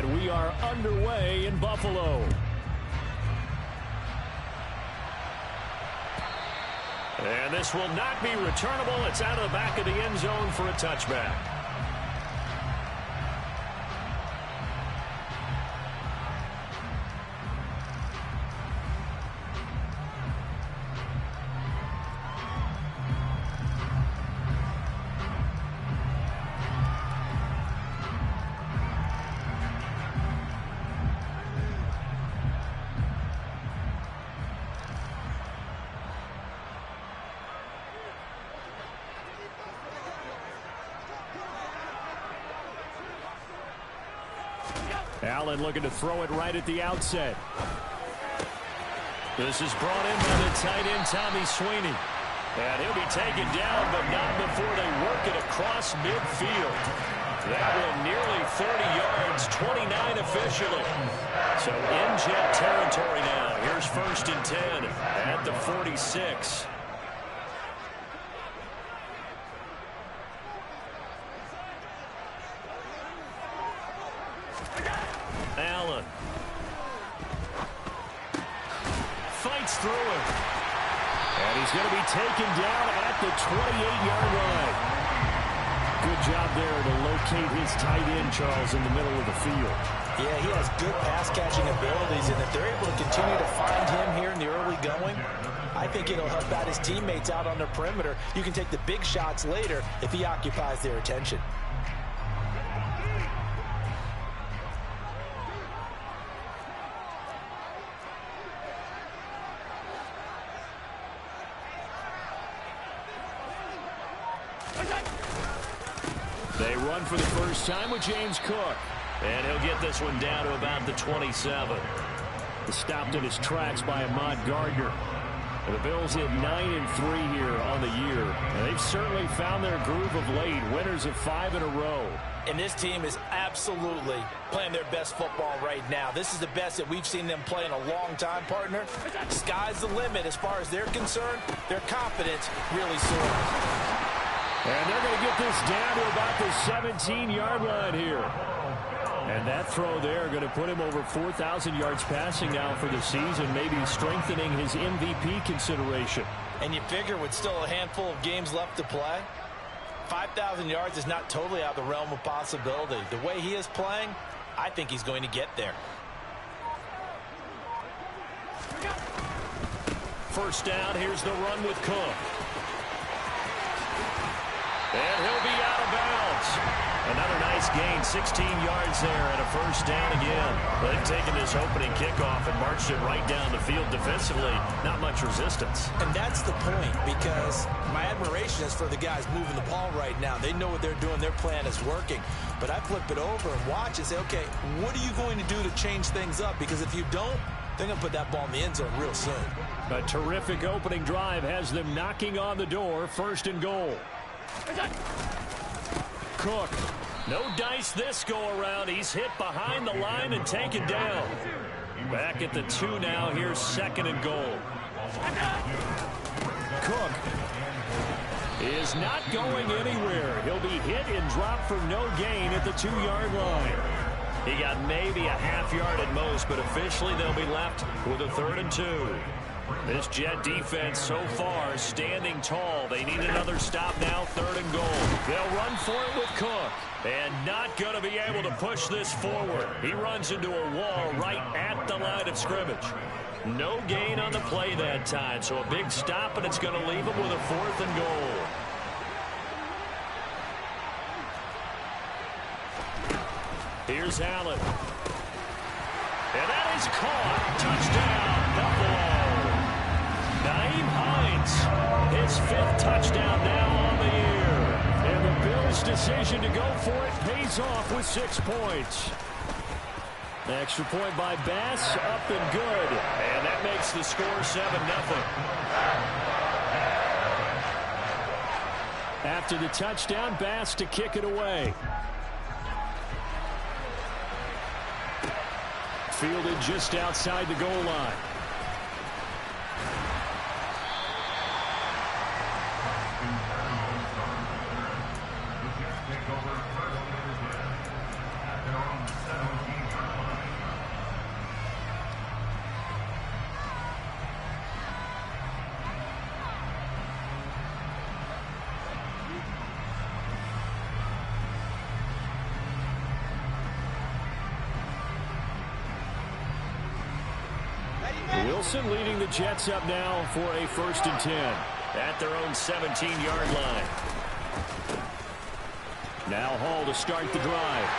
And we are underway in Buffalo. And this will not be returnable. It's out of the back of the end zone for a touchback. Allen looking to throw it right at the outset. This is brought in by the tight end, Tommy Sweeney. And he'll be taken down, but not before they work it across midfield. That one nearly 30 yards, 29 officially. So in Jet territory now. Here's 1st and 10 at the 46. Allen fights through it. And he's going to be taken down at the 28-yard line. Good job there to locate his tight end, Charles, in the middle of the field. Yeah, he has good pass-catching abilities, and if they're able to continue to find him here in the early going, I think it'll help out his teammates out on the perimeter. You can take the big shots later if he occupies their attention. They run for the first time with James Cook. And he'll get this one down to about the 27. Stopped in his tracks by Ahmad Gardner. And the Bills hit 9-3 here on the year. And they've certainly found their groove of late. Winners of 5 in a row. And this team is absolutely playing their best football right now. This is the best that we've seen them play in a long time, partner. Sky's the limit as far as they're concerned. Their confidence really soars. And they're going to get this down to about the 17-yard line here. And that throw there going to put him over 4,000 yards passing now for the season, maybe strengthening his MVP consideration. And you figure with still a handful of games left to play, 5,000 yards is not totally out of the realm of possibility. The way he is playing, I think he's going to get there. First down, here's the run with Cook. And he'll be out of bounds. Another nice gain, 16 yards there, and a first down again. They've taken this opening kickoff and marched it right down the field defensively. Not much resistance. And that's the point, because my admiration is for the guys moving the ball right now. They know what they're doing. Their plan is working. But I flip it over and watch and say, okay, what are you going to do to change things up? Because if you don't, they're going to put that ball in the end zone real soon. A terrific opening drive has them knocking on the door, 1st and goal. Cook, no dice this go around. He's hit behind the line and taken down. Back at the 2 now. Here's 2nd and goal. Cook is not going anywhere. He'll be hit and dropped for no gain at the 2-yard line. He got maybe a half yard at most, but officially they'll be left with a 3rd and 2. This Jet defense so far standing tall. They need another stop now, 3rd and goal. They'll run for it with Cook. And not going to be able to push this forward. He runs into a wall right at the line of scrimmage. No gain on the play that time, so a big stop, and it's going to leave him with a 4th and goal. Here's Allen. And that is caught. Touchdown, Buffalo. Nyheim Hines, his 5th touchdown now on the year. And the Bills' decision to go for it pays off with 6 points. The extra point by Bass, up and good. And that makes the score 7-0. After the touchdown, Bass to kick it away. Fielded just outside the goal line. Wilson leading the Jets up now for a 1st and 10 at their own 17-yard line. Now Hall to start the drive.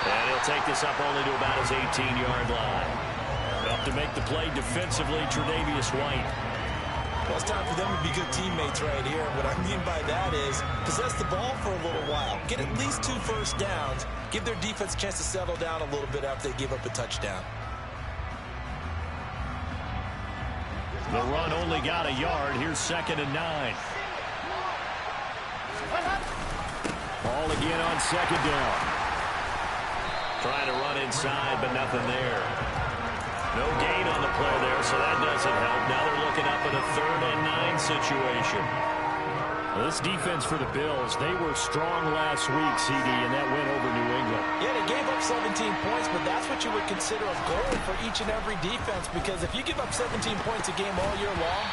And he'll take this up only to about his 18-yard line. Up to make the play defensively, Tre'Davious White. Well, it's time for them to be good teammates right here. What I mean by that is possess the ball for a little while. Get at least 2 first downs. Give their defense a chance to settle down a little bit after they give up a touchdown. The run only got a yard. Here's 2nd and 9. Ball again on 2nd down. Trying to run inside, but nothing there. No gain on the play there, so that doesn't help. Now they're looking up at a 3rd and 9 situation. Well, this defense for the Bills, they were strong last week, CD, and that went over New England. Yeah, they gave up 17 points, but that's what you would consider a goal for each and every defense, because if you give up 17 points a game all year long,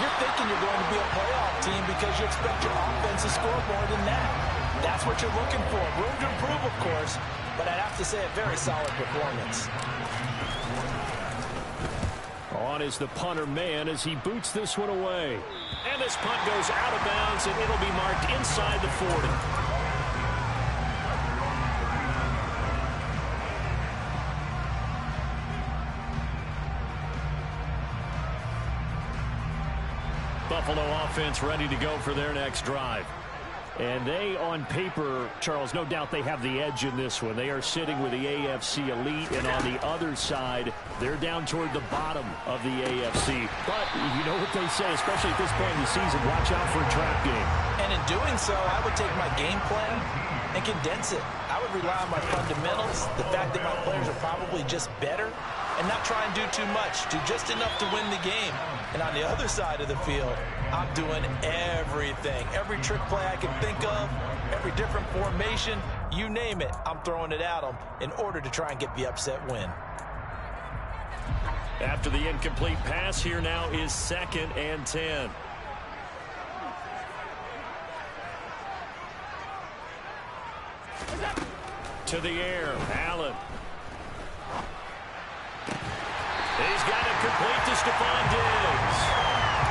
you're thinking you're going to be a playoff team because you expect your offense to score more than that. That's what you're looking for. Room to improve, of course, but I'd have to say a very solid performance. On is the punter man as he boots this one away. And this punt goes out of bounds, and it'll be marked inside the 40. Buffalo offense ready to go for their next drive. And they, on paper, Charles, no doubt they have the edge in this one. They are sitting with the AFC elite, and on the other side, they're down toward the bottom of the AFC. But you know what they say, especially at this point in the season, watch out for a trap game. And in doing so, I would take my game plan and condense it. I would rely on my fundamentals, the fact that my players are probably just better, and not try and do too much, do just enough to win the game. And on the other side of the field, I'm doing everything. Every trick play I can think of, every different formation, you name it, I'm throwing it at them in order to try and get the upset win. After the incomplete pass, here now is 2nd and 10. To the air, Allen. He's got it complete to Stephon Diggs.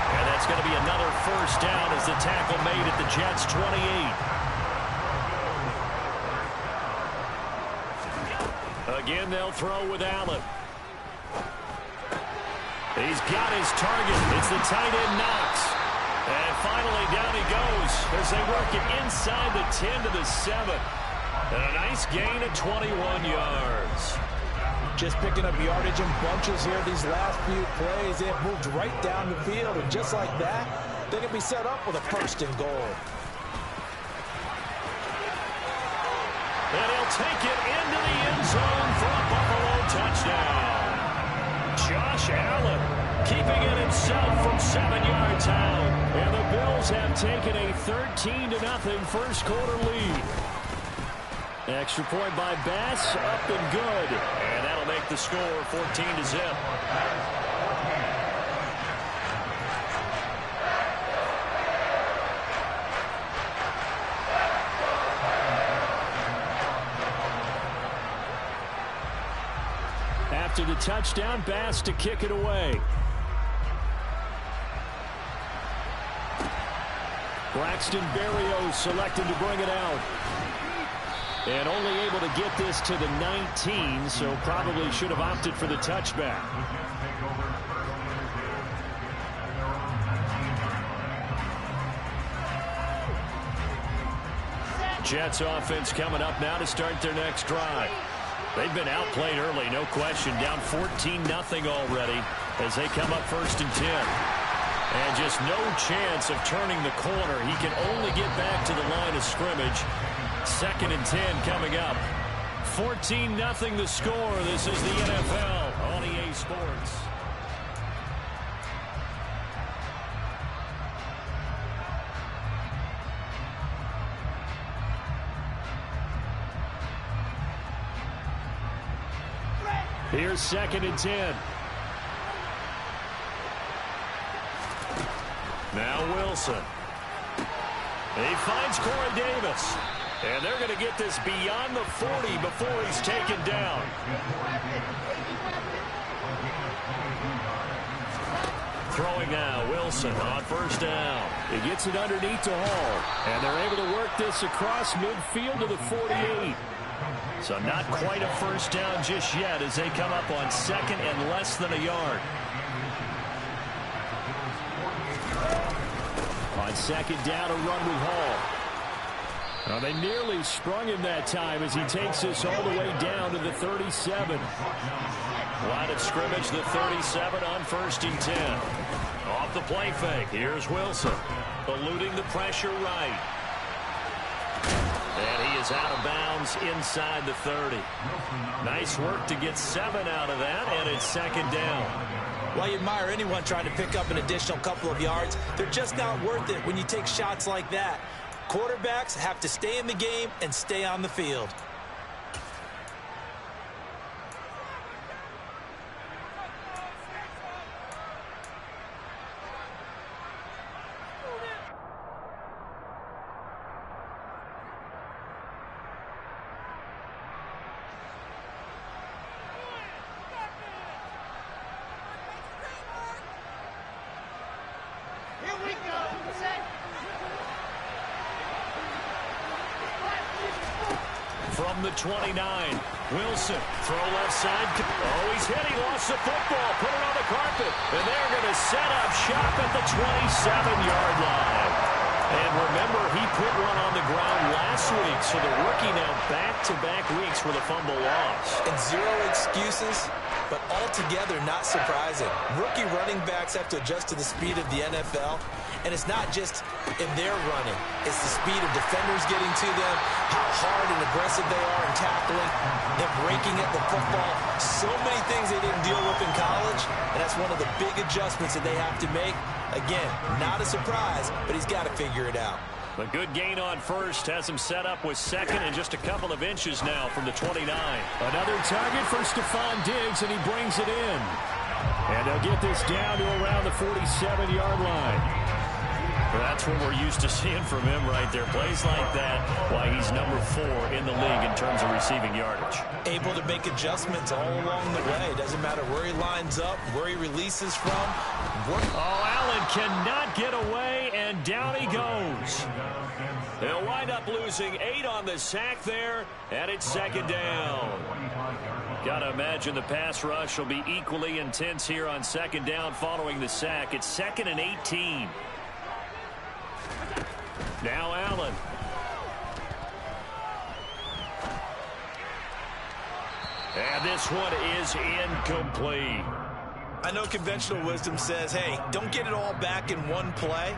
And that's going to be another 1st down as the tackle made at the Jets' 28. Again, they'll throw with Allen. He's got his target. It's the tight end, Knox. And finally, down he goes as they work it inside the 10 to the 7. And a nice gain of 21 yards. Just picking up yardage in bunches here these last few plays. They have moved right down the field, and just like that, they can be set up with a 1st and goal. And he'll take it into the end zone for a Buffalo touchdown. Josh Allen keeping it himself from 7 yards out. And the Bills have taken a 13-0 first quarter lead. Extra point by Bass, up and good. And that'll make the score 14-0. After the touchdown, Bass to kick it away. Braxton Berrios selected to bring it out. And only able to get this to the 19, so probably should have opted for the touchback. Jets offense coming up now to start their next drive. They've been outplayed early, no question. Down 14-0 already as they come up 1st and 10. And just no chance of turning the corner. He can only get back to the line of scrimmage. 2nd and 10 coming up. 14-0 the score. This is the NFL on EA Sports. Here's 2nd and 10. Now Wilson. He finds Corey Davis. And they're going to get this beyond the 40 before he's taken down. Throwing now, Wilson on first down. He gets it underneath to Hall. And they're able to work this across midfield to the 48. So not quite a first down just yet as they come up on second and less than a yard. On second down, a run with Hall. Well, they nearly sprung him that time as he takes this all the way down to the 37. Line of scrimmage, the 37 on first and 10. Off the play fake, here's Wilson. Eluding the pressure right. And he is out of bounds inside the 30. Nice work to get 7 out of that, and it's second down. Well, you admire anyone trying to pick up an additional couple of yards. They're just not worth it when you take shots like that. Quarterbacks have to stay in the game and stay on the field. From the 29, Wilson, throw left side. Oh, he's hit. He lost the football. Put it on the carpet. And they're going to set up shop at the 27-yard line. And remember, he put one on the ground last week. So the rookie now back-to-back weeks with a fumble loss. And zero excuses, but altogether not surprising. Rookie running backs have to adjust to the speed of the NFL. And it's not just in their running. It's the speed of defenders getting to them, how hard and aggressive they are in tackling, them breaking at the football. So many things they didn't deal with in college, and that's one of the big adjustments that they have to make. Again, not a surprise, but he's got to figure it out. A good gain on first has him set up with second and just a couple of inches now from the 29. Another target for Stephon Diggs, and he brings it in. And they'll get this down to around the 47-yard line. That's what we're used to seeing from him right there. Plays like that, why he's number 4 in the league in terms of receiving yardage. Able to make adjustments all along the way. Doesn't matter where he lines up, where he releases from. Oh, Allen cannot get away, and down he goes. They'll wind up losing 8 on the sack there, and it's second down. Got to imagine the pass rush will be equally intense here on second down following the sack. It's second and 18. Now Allen. And this one is incomplete. I know conventional wisdom says, hey, don't get it all back in one play.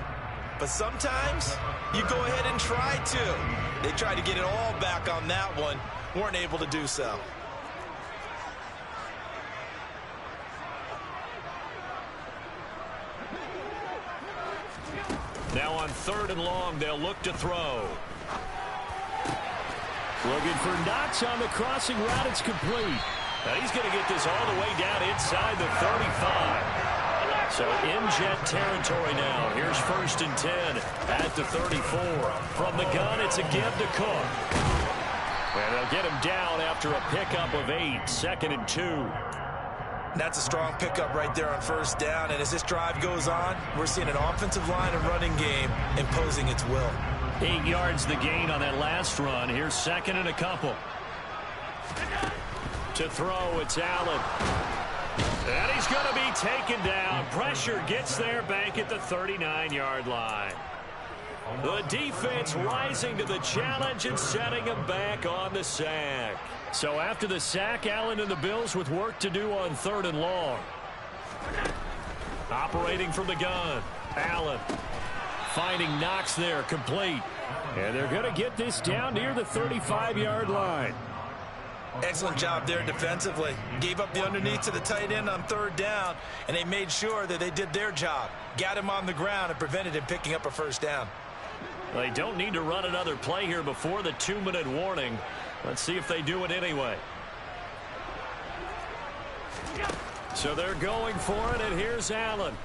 But sometimes you go ahead and try to. They tried to get it all back on that one. Weren't able to do so. Now on third and long, they'll look to throw. Looking for Knox on the crossing route. It's complete. Now he's going to get this all the way down inside the 35. So in jet territory now. Here's first and 10 at the 34. From the gun, it's a give to Cook. And they'll get him down after a pickup of 8. Second and 2. That's a strong pickup right there on first down. And as this drive goes on, we're seeing an offensive line and running game imposing its will. 8 yards the gain on that last run. Here's second and a couple. To throw, it's Allen. And he's going to be taken down. Pressure gets there back at the 39-yard line. The defense rising to the challenge and setting him back on the sack. So after the sack, Allen and the Bills with work to do on third and long. Operating from the gun, Allen finding Knox there, complete. And they're going to get this down near the 35-yard line. Excellent job there defensively. Gave up the underneath to the tight end on third down, and they made sure that they did their job. Got him on the ground and prevented him picking up a first down. They don't need to run another play here before the 2-minute warning. Let's see if they do it anyway. So they're going for it, and here's Allen.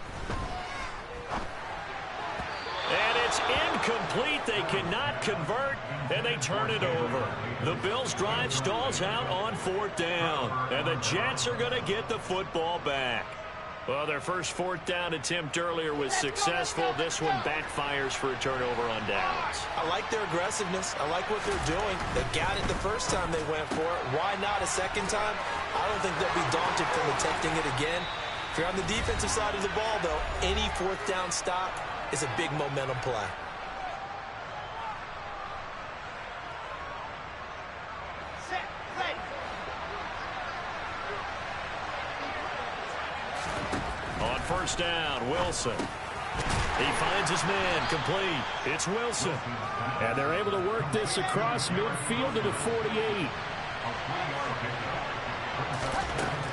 And it's incomplete. They cannot convert, and they turn it over. The Bills' drive stalls out on fourth down, and the Jets are going to get the football back. Well, their first fourth down attempt earlier was successful. This one backfires for a turnover on downs. I like their aggressiveness. I like what they're doing. They got it the first time they went for it. Why not a second time? I don't think they'll be daunted from attempting it again. If you're on the defensive side of the ball, though, any fourth down stop is a big momentum play. On first down, Wilson. He finds his man, complete. It's Wilson. And they're able to work this across midfield to the 48.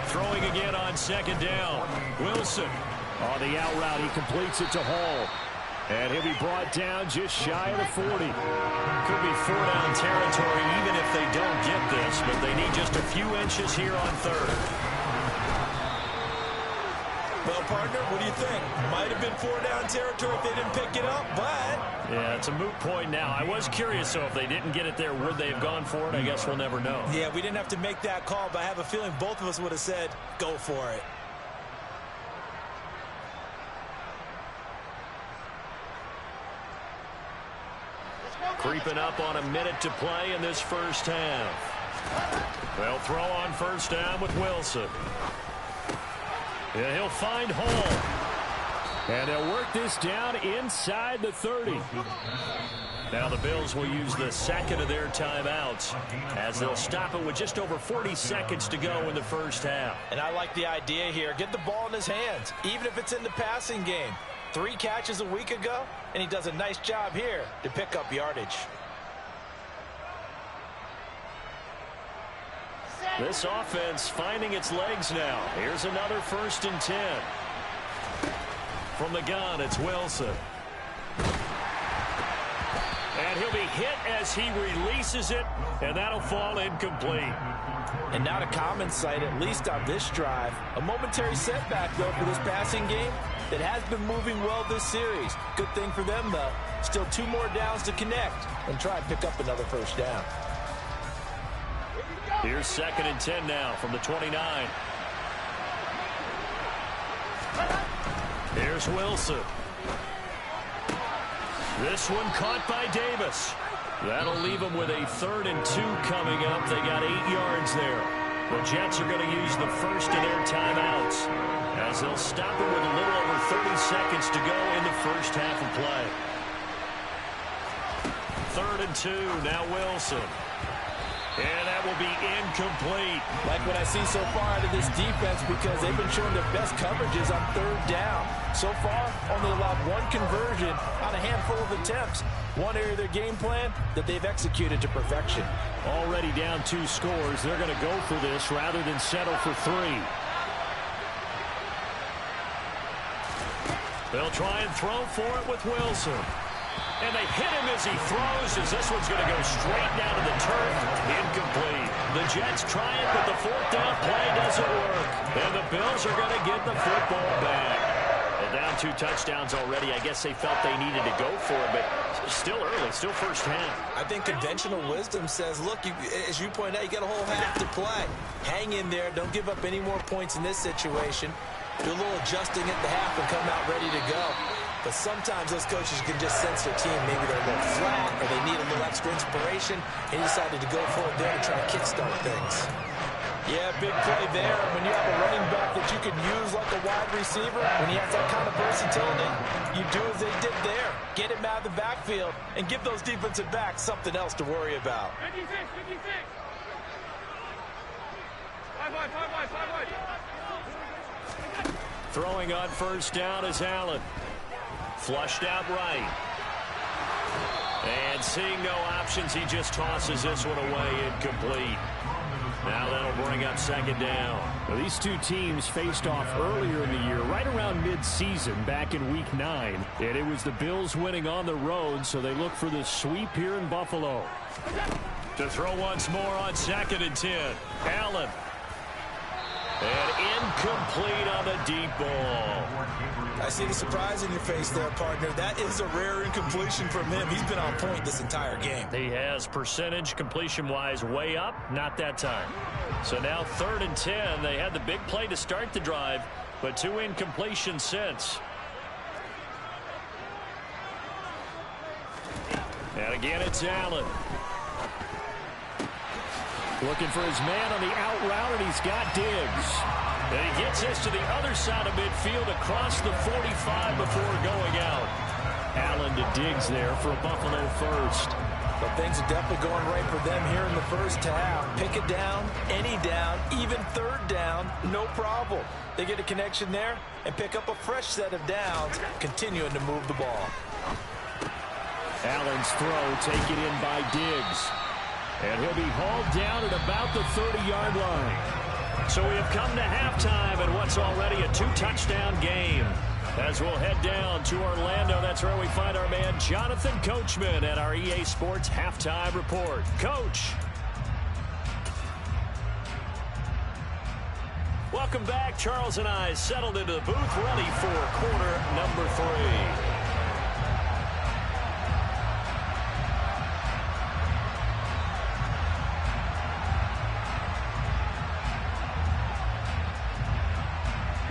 Throwing again on second down. Wilson. On the out route, he completes it to Hall. And he'll be brought down just shy of the 40. Could be four-down territory even if they don't get this, but they need just a few inches here on third. Well, partner, what do you think? Might have been four-down territory if they didn't pick it up, but... Yeah, it's a moot point now. I was curious, so if they didn't get it there, would they have gone for it? I guess we'll never know. Yeah, we didn't have to make that call, but I have a feeling both of us would have said, go for it. Creeping up on a minute to play in this first half. They'll throw on first down with Wilson. Yeah, he'll find Hall. And they'll work this down inside the 30. Now the Bills will use the second of their timeouts as they'll stop it with just over 40 seconds to go in the first half. And I like the idea here. Get the ball in his hands, even if it's in the passing game. 3 catches a week ago, and he does a nice job here to pick up yardage. This offense finding its legs now. Here's another 1st and 10. From the gun, it's Wilson. And he'll be hit as he releases it, and that'll fall incomplete. And not a common sight, at least on this drive. A momentary setback, though, for this passing game that has been moving well this series. Good thing for them, though. Still 2 more downs to connect and try and pick up another first down. Here's 2nd and 10 now from the 29. Here's Wilson. This one caught by Davis. That'll leave them with a 3rd and 2 coming up. They got 8 yards there. The Jets are going to use the first of their timeouts as they'll stop it with a little over 30 seconds to go in the first half of play. 3rd and 2, now Wilson. And that will be incomplete. Like what I see so far out of this defense because they've been showing their best coverages on 3rd down. So far, only allowed 1 conversion on a handful of attempts. One area of their game plan that they've executed to perfection. Already down 2 scores. They're going to go for this rather than settle for 3. They'll try and throw for it with Wilson. And they hit him as he throws, as this one's going to go straight down to the turf. Incomplete. The Jets try it, but the 4th down play doesn't work. And the Bills are going to get the football back. They're down 2 touchdowns already. I guess they felt they needed to go for it, but still early, still first half. I think conventional wisdom says, look, as you point out, you got a whole half to play. Hang in there. Don't give up any more points in this situation. Do a little adjusting at the half and come out ready to go. But sometimes those coaches can just sense their team. Maybe they're a little flat or they need a little extra inspiration. And he decided to go for it there to try and kickstart things. Yeah, big play there. When you have a running back that you can use like a wide receiver, when he has that kind of versatility, you do as they did there. Get him out of the backfield and give those defensive backs something else to worry about. 56, 56. 5 wide, 5 wide, 5 wide. Throwing on first down is Allen. Flushed out right. And seeing no options, he just tosses this one away incomplete. Now that'll bring up 2nd down. Well, these 2 teams faced off earlier in the year, right around mid-season, back in Week 9. And it was the Bills winning on the road, so they look for the sweep here in Buffalo. To throw once more on 2nd and 10. Allen. And incomplete on the deep ball. I see the surprise in your face there, partner. That is a rare incompletion from him. He's been on point this entire game. He has percentage completion-wise way up, not that time. So now 3rd and 10. They had the big play to start the drive. but 2 incompletions since. And again, it's Allen. Looking for his man on the out route, and he's got Diggs. And he gets this to the other side of midfield across the 45 before going out. Allen to Diggs there for a Buffalo first. But things are definitely going right for them here in the first half. Pick it down, any down, even third down, no problem. They get a connection there and pick up a fresh set of downs, continuing to move the ball. Allen's throw taken in by Diggs. And he'll be hauled down at about the 30-yard line. So we have come to halftime in what's already a 2-touchdown game. As we'll head down to Orlando, that's where we find our man Jonathan Coachman at our EA Sports Halftime Report. Coach. Welcome back. Charles and I settled into the booth, ready for quarter number 3.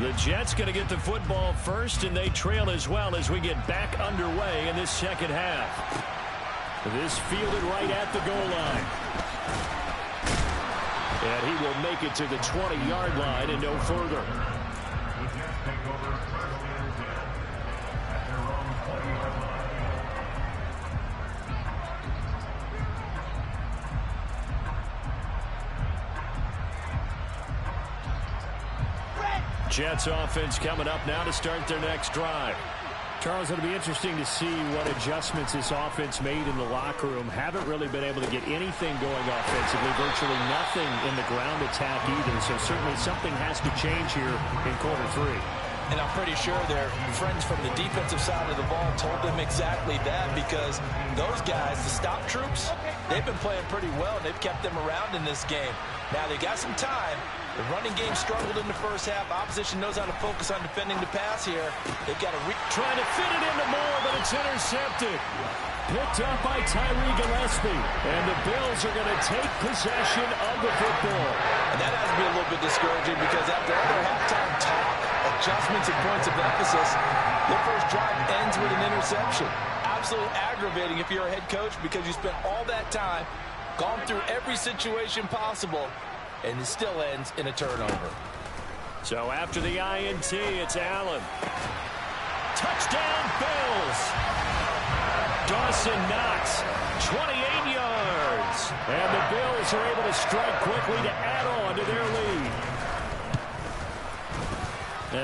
The Jets going to get the football first, and they trail as well as we get back underway in this second half. This fielded right at the goal line. And he will make it to the 20-yard line and no further. Jets offense coming up now to start their next drive. Charles, it'll be interesting to see what adjustments this offense made in the locker room. Haven't really been able to get anything going offensively, virtually nothing in the ground attack either. So certainly something has to change here in quarter 3. And I'm pretty sure their friends from the defensive side of the ball told them exactly that, because those guys, the stop troops, they've been playing pretty well, and they've kept them around in this game. Now they got some time. The running game struggled in the first half. Opposition knows how to focus on defending the pass here. They've got to trying to fit it into Moore, but it's intercepted. Picked up by Tyree Gillespie. And the Bills are going to take possession of the football. And that has to be a little bit discouraging, because after all their halftime talk, adjustments and points of emphasis, their first drive ends with an interception. Absolutely aggravating if you're a head coach, because you spent all that time, gone through every situation possible, and it still ends in a turnover. So after the INT, it's Allen. Touchdown, Bills. Dawson Knox, 28 yards. And the Bills are able to strike quickly to add on to their lead.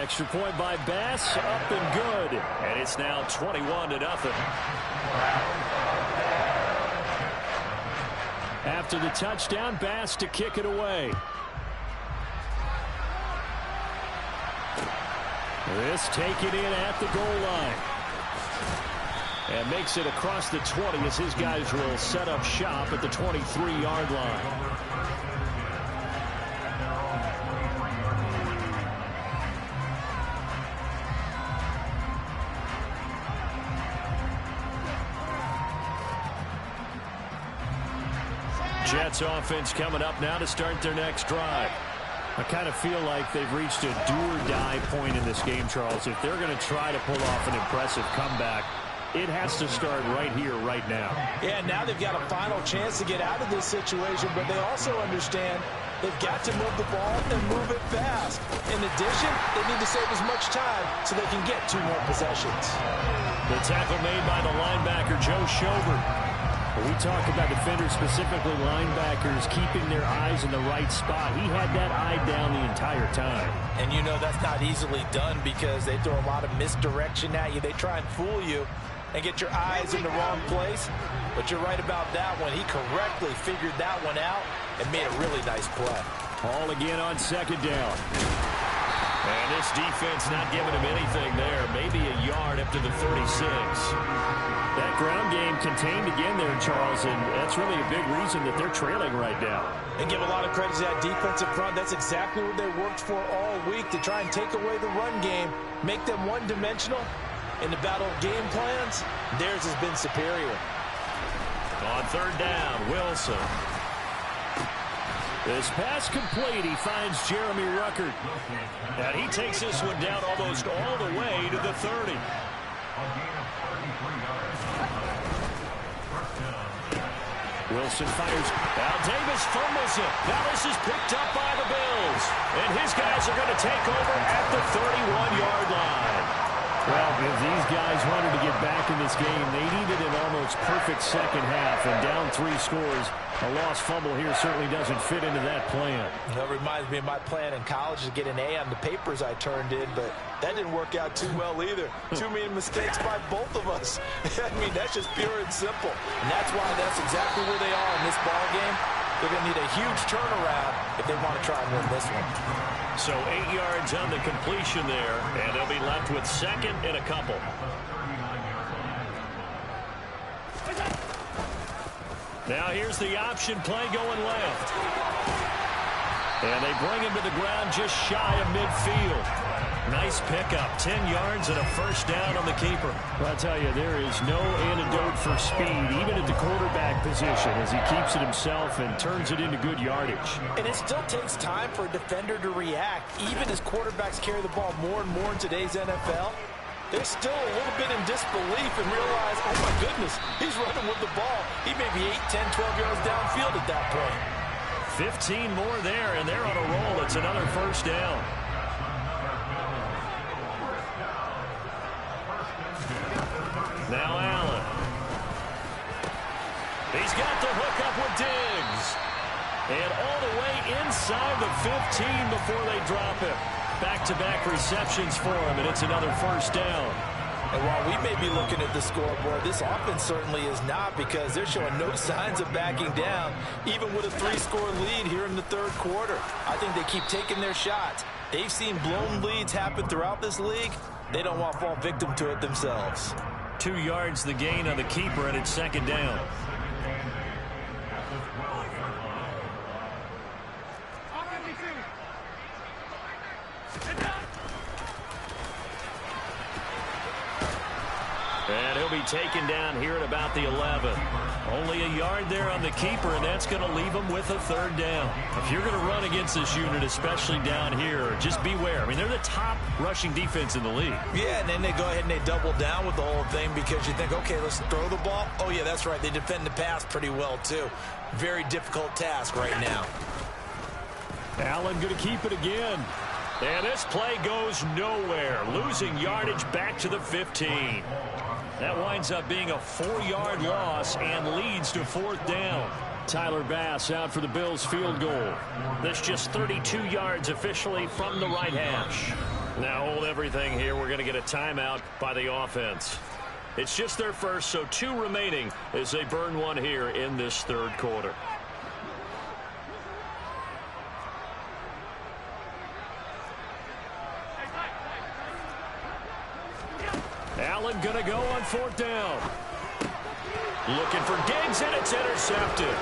Extra point by Bass, up and good. And it's now 21-0. After the touchdown, Bass to kick it away. This taken in at the goal line. And makes it across the 20 as his guys will set up shop at the 23-yard line. Jets offense coming up now to start their next drive. I kind of feel like they've reached a do-or-die point in this game, Charles. If they're going to try to pull off an impressive comeback, it has to start right here, right now. Yeah, now they've got a final chance to get out of this situation, but they also understand they've got to move the ball and move it fast. In addition, they need to save as much time so they can get 2 more possessions. The tackle made by the linebacker, Joe Schobert. We talk about defenders, specifically linebackers, keeping their eyes in the right spot. He had that eye down the entire time. And you know that's not easily done, because they throw a lot of misdirection at you. They try and fool you and get your eyes in the wrong place. But you're right about that one. He correctly figured that one out and made a really nice play. All again on second down. And this defense not giving him anything there. Maybe a yard up to the 36. That ground game contained again there, Charles, and that's really a big reason that they're trailing right now. And give a lot of credit to that defensive front. That's exactly what they worked for all week, to try and take away the run game, make them one-dimensional. In the battle of game plans, theirs has been superior. On third down, Wilson. This pass complete. He finds Jeremy Ruckert. And he takes this one down almost all the way to the 30. Wilson fires. Al Davis fumbles it. Now this is picked up by the Bills. And his guys are going to take over at the 31-yard line. Well, if these guys wanted to get back in this game, they needed an almost perfect second half. And down 3 scores, a lost fumble here certainly doesn't fit into that plan. That reminds me of my plan in college to get an A on the papers I turned in, but that didn't work out too well either. Too many mistakes by both of us. I mean, that's just pure and simple. And that's why that's exactly where they are in this ball game. They're going to need a huge turnaround if they want to try and win this one. So 8 yards on the completion there, and they'll be left with second and a couple. Now here's the option play going left. And they bring him to the ground just shy of midfield. Nice pickup, 10 yards and a first down on the keeper. Well, I'll tell you, there is no antidote for speed, even at the quarterback position, as he keeps it himself and turns it into good yardage. And it still takes time for a defender to react, even as quarterbacks carry the ball more and more in today's NFL. They're still a little bit in disbelief and realize, oh my goodness, he's running with the ball. He may be 8, 10, 12 yards downfield at that point. 15 more there, and they're on a roll. It's another first down. Now Allen. He's got the hook up with Diggs. And all the way inside the 15 before they drop him. Back-to-back receptions for him, and it's another first down. And while we may be looking at the scoreboard, this offense certainly is not, because they're showing no signs of backing down, even with a 3-score lead here in the third quarter. I think they keep taking their shots. They've seen blown leads happen throughout this league. They don't want to fall victim to it themselves. 2 yards the gain on the keeper, and it's second down. And he'll be taken down here at about the 11. Only a yard there on the keeper, and that's going to leave him with a third down. If you're going to run against this unit, especially down here, just beware. I mean, they're the top rushing defense in the league. Yeah, and then they go ahead and they double down with the whole thing because you think, okay, let's throw the ball. Oh, yeah, that's right. They defend the pass pretty well, too. Very difficult task right now. Allen going to keep it again. And this play goes nowhere. Losing yardage back to the 15. That winds up being a 4-yard loss and leads to fourth down. Tyler Bass out for the Bills field goal. This just 32 yards officially from the right hash. Now hold everything here. We're going to get a timeout by the offense. It's just their first, so 2 remaining as they burn one here in this third quarter. Allen going to go on fourth down. Looking for Diggs, and it's intercepted.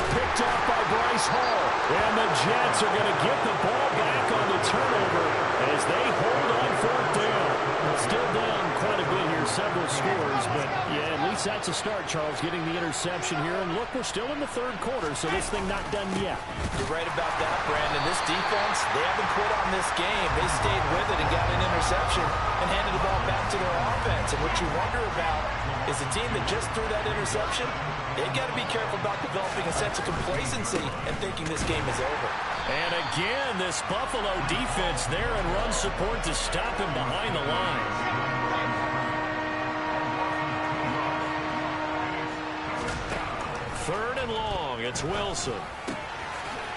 Picked off by Bryce Hall. And the Jets are going to get the ball back on the turnover as they hold on fourth down. Still down quite a bit here, several scores, but yeah, at least that's a start, Charles, getting the interception here. And look, we're still in the third quarter, so this thing not done yet. You're right about that, Brandon. This defense, they haven't quit on this game. They stayed with it and got an interception and handed the ball back to their offense. And what you wonder about is a team that just threw that interception, they've got to be careful about developing a sense of complacency and thinking this game is over. And again, this Buffalo defense there in run support to stop him behind the line. Third and long, it's Wilson.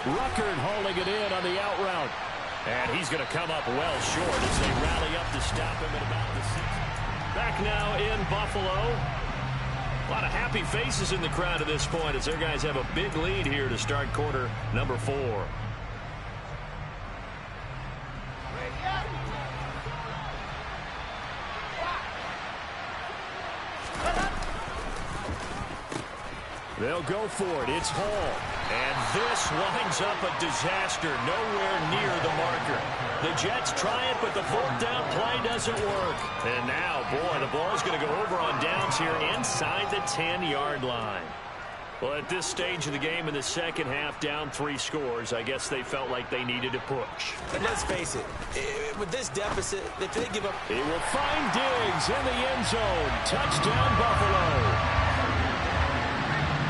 Ruckert hauling it in on the out route. And he's going to come up well short as they rally up to stop him at about the 6. Back now in Buffalo. A lot of happy faces in the crowd at this point as their guys have a big lead here to start quarter number 4. They'll go for it. It's Hall. And this winds up a disaster. Nowhere near the marker. The Jets try it, but the fourth down play doesn't work. And now, boy, the ball's going to go over on downs here inside the 10-yard line. Well, at this stage of the game in the second half, down 3 scores, I guess they felt like they needed to push. And let's face it, with this deficit, if they give up... He will find Diggs in the end zone. Touchdown, Buffalo.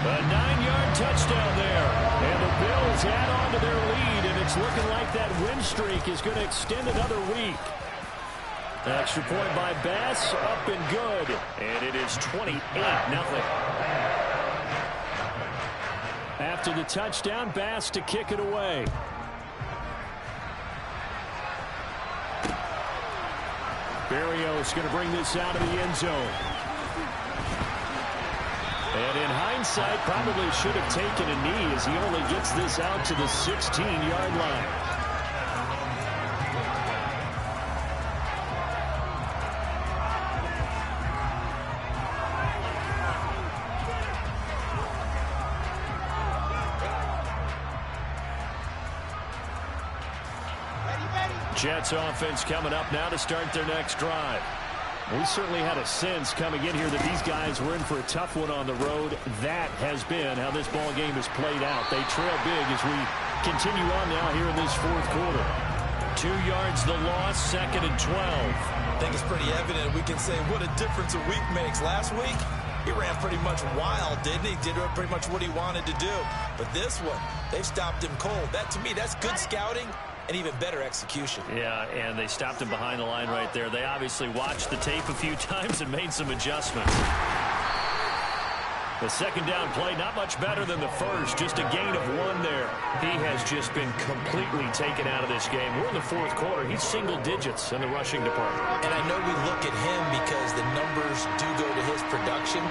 A 9-yard touchdown there. And the Bills add on to their lead, and it's looking like that win streak is going to extend another week. Extra point by Bass, up and good. And it is 28-0. After the touchdown, Bass to kick it away. Berrios going to bring this out of the end zone. And in hindsight, probably should have taken a knee as he only gets this out to the 16-yard line. Jets offense coming up now to start their next drive. We certainly had a sense coming in here that these guys were in for a tough one on the road. That has been how this ball game has played out. They trail big as we continue on now here in this fourth quarter. 2 yards the loss, 2nd and 12. I think it's pretty evident. We can say what a difference a week makes. Last week, he ran pretty much wild, didn't he? Did pretty much what he wanted to do. But this one, they've stopped him cold. That, to me, that's good scouting and even better execution. Yeah, and they stopped him behind the line right there. They obviously watched the tape a few times and made some adjustments. The second down play, not much better than the first. Just a gain of 1 there. He has just been completely taken out of this game. We're in the fourth quarter. He's single digits in the rushing department. And I know we look at him because the numbers do go to his production.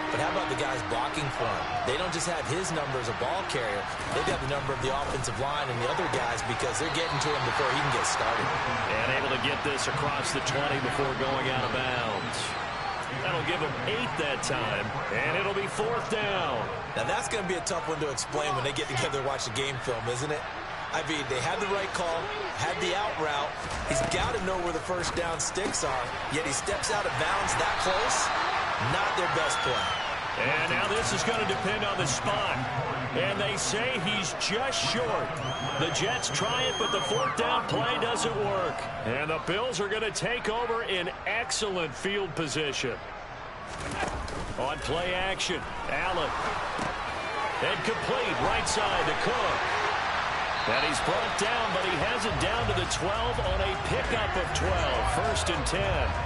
But how about the guys blocking for him? They don't just have his number as a ball carrier. They've got the number of the offensive line and the other guys because they're getting to him before he can get started. And able to get this across the 20 before going out of bounds. That'll give him 8 that time, and it'll be 4th down. Now, that's going to be a tough one to explain when they get together and watch the game film, isn't it? I mean, they had the right call, had the out route. He's got to know where the first down sticks are, yet he steps out of bounds that close. Not their best play. And now this is going to depend on the spot. And they say he's just short. The Jets try it, but the 4th down play doesn't work. And the Bills are going to take over in excellent field position. On play action, Allen. And complete right side to Cook. And he's brought down, but he has it down to the 12 on a pickup of 12. 1st and 10.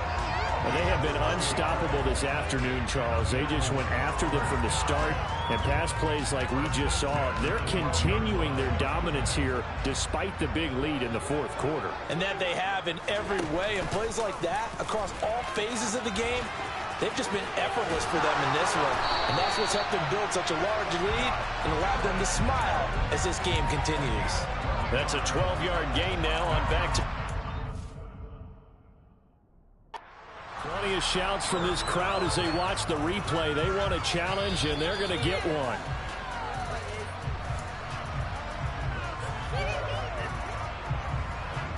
And they have been unstoppable this afternoon, Charles. They just went after them from the start, and pass plays like we just saw. They're continuing their dominance here despite the big lead in the fourth quarter. And that they have in every way. And plays like that across all phases of the game, they've just been effortless for them in this one. And that's what's helped them build such a large lead and allowed them to smile as this game continues. That's a 12-yard gain now on back to... Plenty of shouts from this crowd as they watch the replay. They want a challenge, and they're going to get one.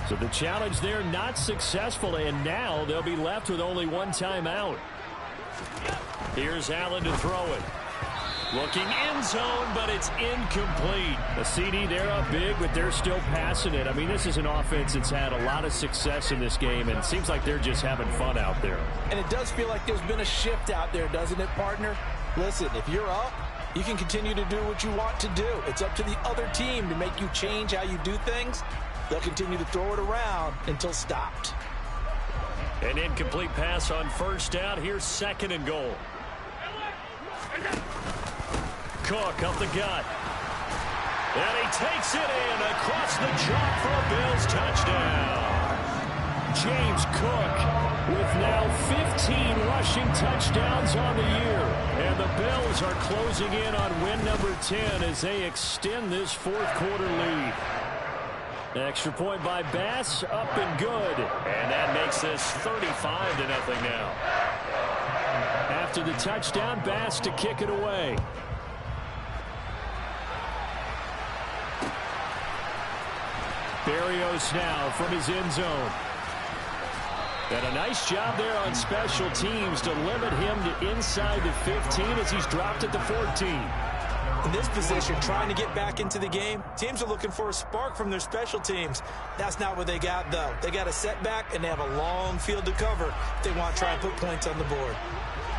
So the challenge there not successful, and now they'll be left with only 1 timeout. Here's Allen to throw it. Looking end zone, but it's incomplete. The CD, they're up big, but they're still passing it. I mean, this is an offense that's had a lot of success in this game, and it seems like they're just having fun out there. And it does feel like there's been a shift out there, doesn't it, partner? Listen, if you're up, you can continue to do what you want to do. It's up to the other team to make you change how you do things. They'll continue to throw it around until stopped. An incomplete pass on 1st down. Here's 2nd and goal. Cook up the gut. And he takes it in across the chalk for a Bills touchdown. James Cook with now 15 rushing touchdowns on the year. And the Bills are closing in on win number 10 as they extend this fourth quarter lead. Extra point by Bass, up and good. And that makes this 35-0 now. After the touchdown, Bass to kick it away. Berrios now from his end zone. And a nice job there on special teams to limit him to inside the 15 as he's dropped at the 14. In this position, trying to get back into the game, teams are looking for a spark from their special teams. That's not what they got, though. They got a setback, and they have a long field to cover if they want to try and put points on the board.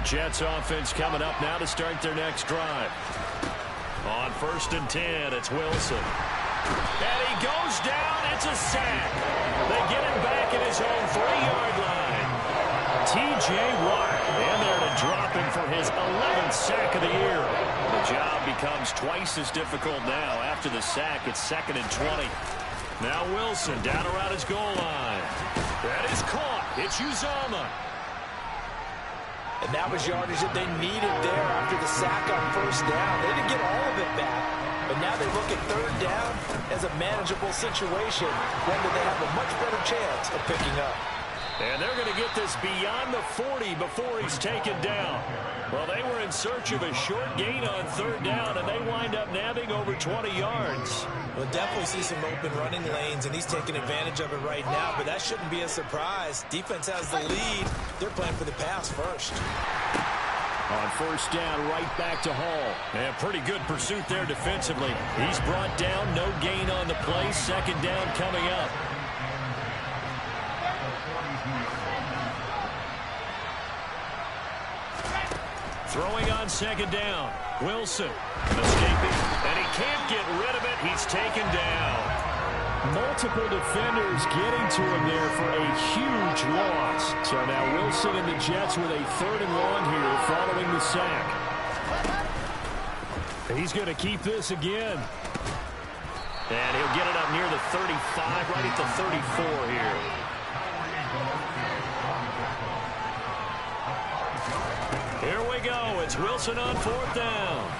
Jets offense coming up now to start their next drive. On 1st and 10, it's Wilson. And he goes down. It's a sack. They get him back at his own 3-yard line. T.J. Watt in there to drop him for his 11th sack of the year. The job becomes twice as difficult now. After the sack, it's 2nd and 20. Now Wilson down around his goal line. That is caught. It's Uzomah. And that was yardage that they needed there after the sack on 1st down. They didn't get all of it back. But now they look at 3rd down as a manageable situation, one that they have a much better chance of picking up. And they're going to get this beyond the 40 before he's taken down. Well, they were in search of a short gain on 3rd down, and they wind up nabbing over 20 yards. We'll definitely see some open running lanes, and he's taking advantage of it right now, but that shouldn't be a surprise. Defense has the lead. They're playing for the pass first. On 1st down, right back to Hall. And pretty good pursuit there defensively. He's brought down, no gain on the play. 2nd down coming up. Throwing on 2nd down. Wilson escaping, and he can't get rid of it. He's taken down. Multiple defenders getting to him there for a huge loss. So now Wilson and the Jets with a 3rd and long here following the sack. He's going to keep this again. And he'll get it up near the 35, right at the 34 here. Here we go. It's Wilson on 4th down.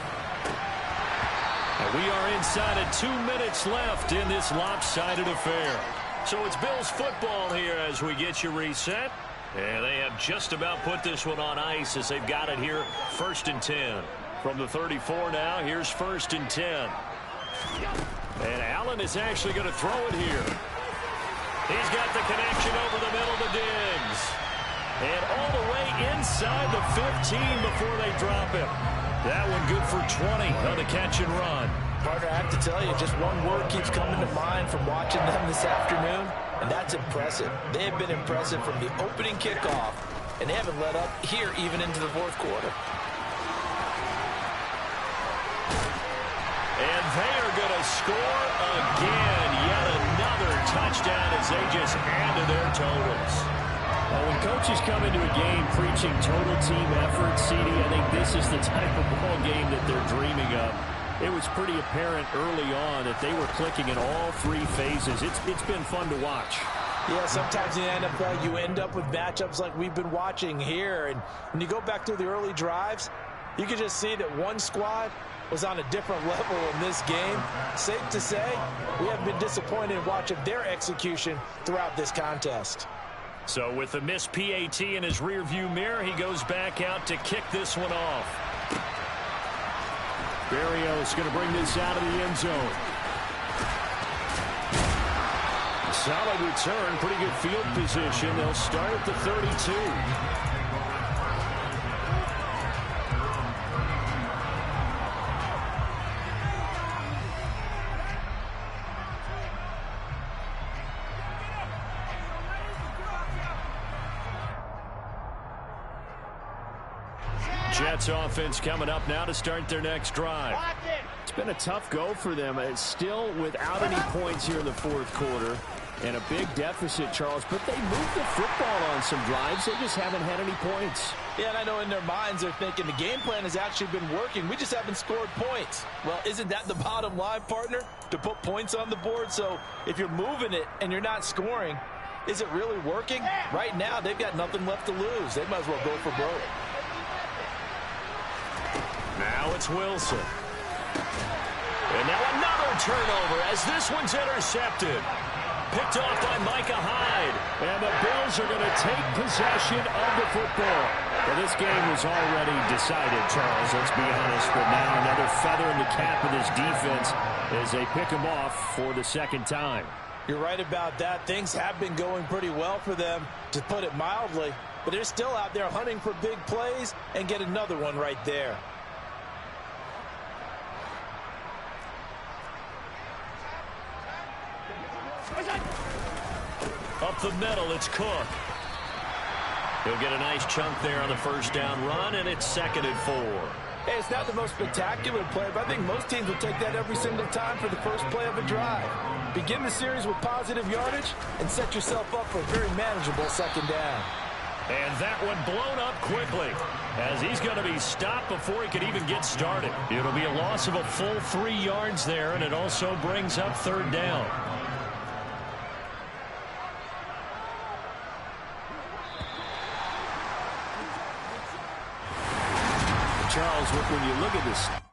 And we are inside of 2 minutes left in this lopsided affair. So it's Bills football here as we get you reset. And they have just about put this one on ice as they've got it here. 1st and 10. From the 34 now, here's 1st and 10. And Allen is actually going to throw it here. He's got the connection over the middle to Diggs. And all the way inside the 15 before they drop him. That one good for 20 on the catch and run. Partner, I have to tell you, just one word keeps coming to mind from watching them this afternoon, and that's impressive. They have been impressive from the opening kickoff, and they haven't let up here even into the 4th quarter. And they are going to score again. Yet another touchdown as they just add to their totals. Well, when coaches come into a game preaching total team effort, CD, I think this is the type of ball game that they're dreaming of. It was pretty apparent early on that they were clicking in all 3 phases. It's been fun to watch. Yeah, sometimes in the NFL you end up with matchups like we've been watching here. And when you go back to the early drives, you can just see that one squad was on a different level in this game. Safe to say, we have been disappointed in watching their execution throughout this contest. So with the missed PAT in his rearview mirror, he goes back out to kick this one off. Berrios going to bring this out of the end zone. Solid return, pretty good field position. They'll start at the 32. Jets offense coming up now to start their next drive. It's been a tough go for them. It's still without any points here in the 4th quarter. And a big deficit, Charles. But they moved the football on some drives. They just haven't had any points. Yeah, and I know in their minds they're thinking the game plan has actually been working. We just haven't scored points. Well, isn't that the bottom line, partner? To put points on the board? So if you're moving it and you're not scoring, is it really working? Right now, they've got nothing left to lose. They might as well go for broke. Now it's Wilson. And now another turnover as this one's intercepted. Picked off by Micah Hyde. And the Bills are going to take possession of the football. Well, this game was already decided, Charles, let's be honest. But now another feather in the cap of this defense as they pick them off for the 2nd time. You're right about that. Things have been going pretty well for them, to put it mildly. But they're still out there hunting for big plays and get another one right there. Up the middle, it's Cook. He'll get a nice chunk there on the first down run, and it's 2nd and 4. Hey, it's not the most spectacular play, but I think most teams will take that every single time for the first play of a drive. Begin the series with positive yardage and set yourself up for a very manageable 2nd down. And that one blown up quickly, as he's going to be stopped before he can even get started. It'll be a loss of a full 3 yards there, and it also brings up 3rd down. Charles, when you look at this